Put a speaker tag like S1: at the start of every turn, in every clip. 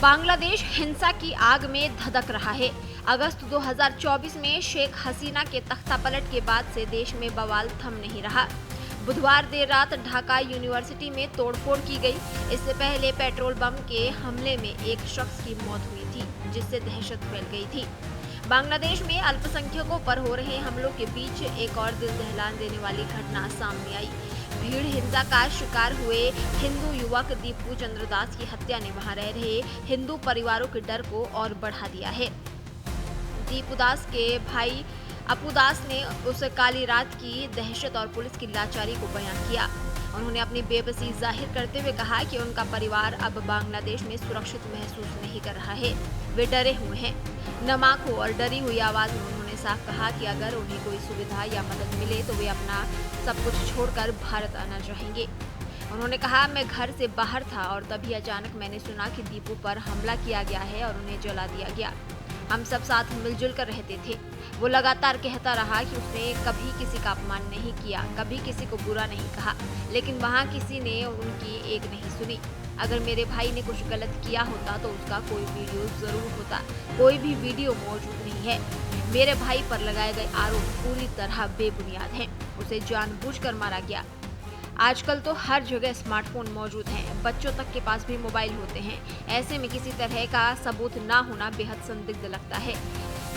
S1: बांग्लादेश हिंसा की आग में धधक रहा है। अगस्त 2024 में शेख हसीना के तख्तापलट के बाद से देश में बवाल थम नहीं रहा। बुधवार देर रात ढाका यूनिवर्सिटी में तोड़फोड़ की गई। इससे पहले पेट्रोल बम के हमले में एक शख्स की मौत हुई थी, जिससे दहशत फैल गई थी। बांग्लादेश में अल्पसंख्यकों पर हो रहे हमलों के बीच एक और दिल दहलान देने वाली घटना सामने आई। भीड़ हिंसा का शिकार हुए हिंदू युवक दीपू चंद्र दास की हत्या ने वहां रह रहे हिंदू परिवारों के डर को और बढ़ा दिया है। दीपू दास के भाई अपू दास ने उस काली रात की दहशत और पुलिस की लाचारी को बयान किया। उन्होंने अपनी बेबसी जाहिर करते हुए कहा कि उनका परिवार अब बांग्लादेश में सुरक्षित महसूस नहीं कर रहा है। वे डरे हुए हैं। नम आंखों और डरी हुई आवाज में उन्होंने साफ कहा कि अगर उन्हें कोई सुविधा या मदद मिले तो वे अपना सब कुछ छोड़कर भारत आना चाहेंगे। उन्होंने कहा, मैं घर से बाहर था और तभी अचानक मैंने सुना कि दीपू पर हमला किया गया है और उन्हें जला दिया गया। हम सब साथ मिलजुल कर रहते थे। वो लगातार कहता रहा कि उसने कभी किसी का अपमान नहीं किया, कभी किसी को बुरा नहीं कहा, लेकिन वहाँ किसी ने उनकी एक नहीं सुनी। अगर मेरे भाई ने कुछ गलत किया होता तो उसका कोई वीडियो जरूर होता। कोई भी वीडियो मौजूद नहीं है। मेरे भाई पर लगाए गए आरोप पूरी तरह बेबुनियाद हैं। उसे जानबूझकर मारा गया। आजकल तो हर जगह स्मार्टफोन मौजूद हैं, बच्चों तक के पास भी मोबाइल होते हैं। ऐसे में किसी तरह का सबूत ना होना बेहद संदिग्ध लगता है।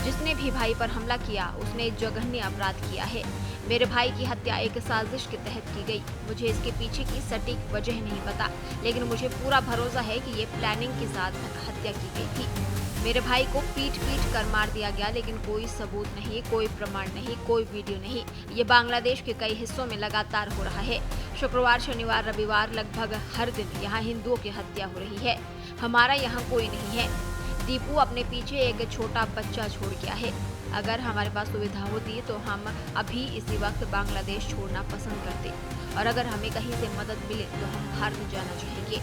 S1: जिसने भी भाई पर हमला किया उसने जघन्य अपराध किया है। मेरे भाई की हत्या एक साजिश के तहत की गई। मुझे इसके पीछे की सटीक वजह नहीं पता, लेकिन मुझे पूरा भरोसा है कि ये प्लानिंग के साथ हत्या की गई थी। मेरे भाई को पीट कर मार दिया गया, लेकिन कोई सबूत नहीं, कोई प्रमाण नहीं, कोई वीडियो नहीं। ये बांग्लादेश के कई हिस्सों में लगातार हो रहा है। शुक्रवार, शनिवार, रविवार लगभग हर दिन यहाँ हिंदुओं की हत्या हो रही है। हमारा यहाँ कोई नहीं है। दीपू अपने पीछे एक छोटा बच्चा छोड़ गया है। अगर हमारे पास सुविधा होती तो हम अभी इसी वक्त बांग्लादेश छोड़ना पसंद करते, और अगर हमें कहीं से मदद मिले तो हम भारत जाना चाहेंगे।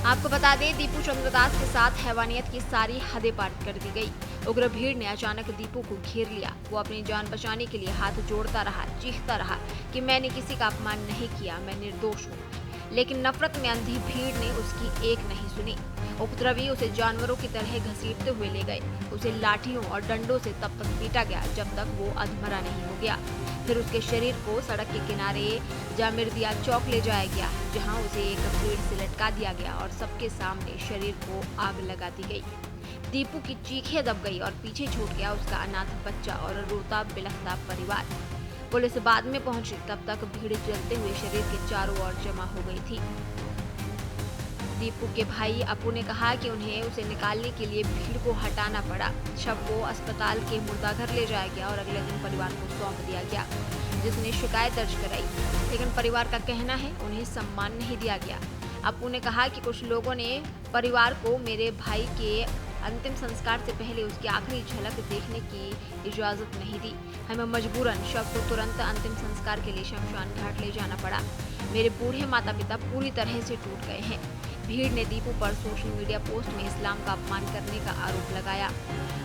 S1: आपको बता दें, दीपू चंद्रदास के साथ हैवानियत की सारी हदें पार कर दी गई। उग्र भीड़ ने अचानक दीपू को घेर लिया। वो अपनी जान बचाने के लिए हाथ जोड़ता रहा, चीखता रहा कि मैंने किसी का अपमान नहीं किया, मैं निर्दोष हूँ। लेकिन नफरत में अंधी भीड़ ने उसकी एक नहीं सुनी। उपद्रवी उसे जानवरों की तरह घसीटते हुए ले गए। उसे लाठियों और डंडों से तब तक पीटा गया जब तक वो अधमरा नहीं हो गया। फिर उसके शरीर को सड़क के किनारे जामिर्दिया चौक ले जाया गया, जहां उसे एक पेड़ से लटका दिया गया और सबके सामने शरीर को आग लगा दी गई। दीपू की चीखें दब गई और पीछे छूट गया उसका अनाथ बच्चा और रोता बिलखता परिवार। पुलिस बाद में पहुंची, तब तक भीड़ जलते हुए शरीर के चारों ओर जमा हो गई थी। दीपू के भाई अपू ने कहा कि उन्हें उसे निकालने के लिए भीड़ को हटाना पड़ा। शव को अस्पताल के मुर्दाघर ले जाया गया और अगले दिन परिवार को सौंप दिया गया, जिसने शिकायत दर्ज कराई। लेकिन परिवार का कहना है उन्हें सम्मान नहीं दिया गया। अपू ने कहा कि कुछ लोगों ने परिवार को मेरे भाई के अंतिम संस्कार से पहले उसकी आखिरी झलक देखने की इजाजत नहीं दी। हमें मजबूरन शव को तुरंत अंतिम संस्कार के लिए शमशान घाट ले जाना पड़ा। मेरे बूढ़े माता पिता पूरी तरह से टूट गए हैं। भीड़ ने दीपू पर सोशल मीडिया पोस्ट में इस्लाम का अपमान करने का आरोप लगाया।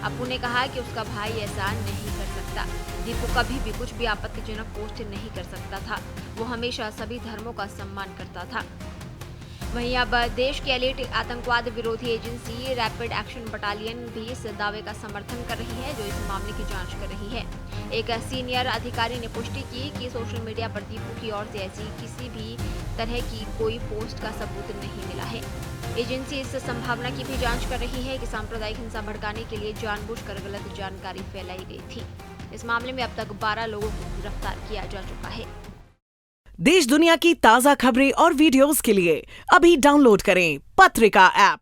S1: अपू ने कहा कि उसका भाई ऐसा नहीं कर सकता। दीपू कभी भी कुछ भी आपत्तिजनक पोस्ट नहीं कर सकता था। वो हमेशा सभी धर्मों का सम्मान करता था। वहीं अब देश की एलिट आतंकवाद विरोधी एजेंसी रैपिड एक्शन बटालियन भी इस दावे का समर्थन कर रही है, जो इस मामले की जांच कर रही है। एक सीनियर अधिकारी ने पुष्टि की कि सोशल मीडिया पर दीपू की ओर से ऐसी किसी भी तरह की कोई पोस्ट का सबूत नहीं मिला है। एजेंसी इस संभावना की भी जांच कर रही है कि सांप्रदायिक हिंसा भड़काने के लिए जानबूझकर गलत जानकारी फैलाई गई थी। इस मामले में अब तक 12 लोगों को गिरफ्तार किया जा चुका है।
S2: देश दुनिया की ताज़ा खबरें और वीडियोस के लिए अभी डाउनलोड करें पत्रिका ऐप।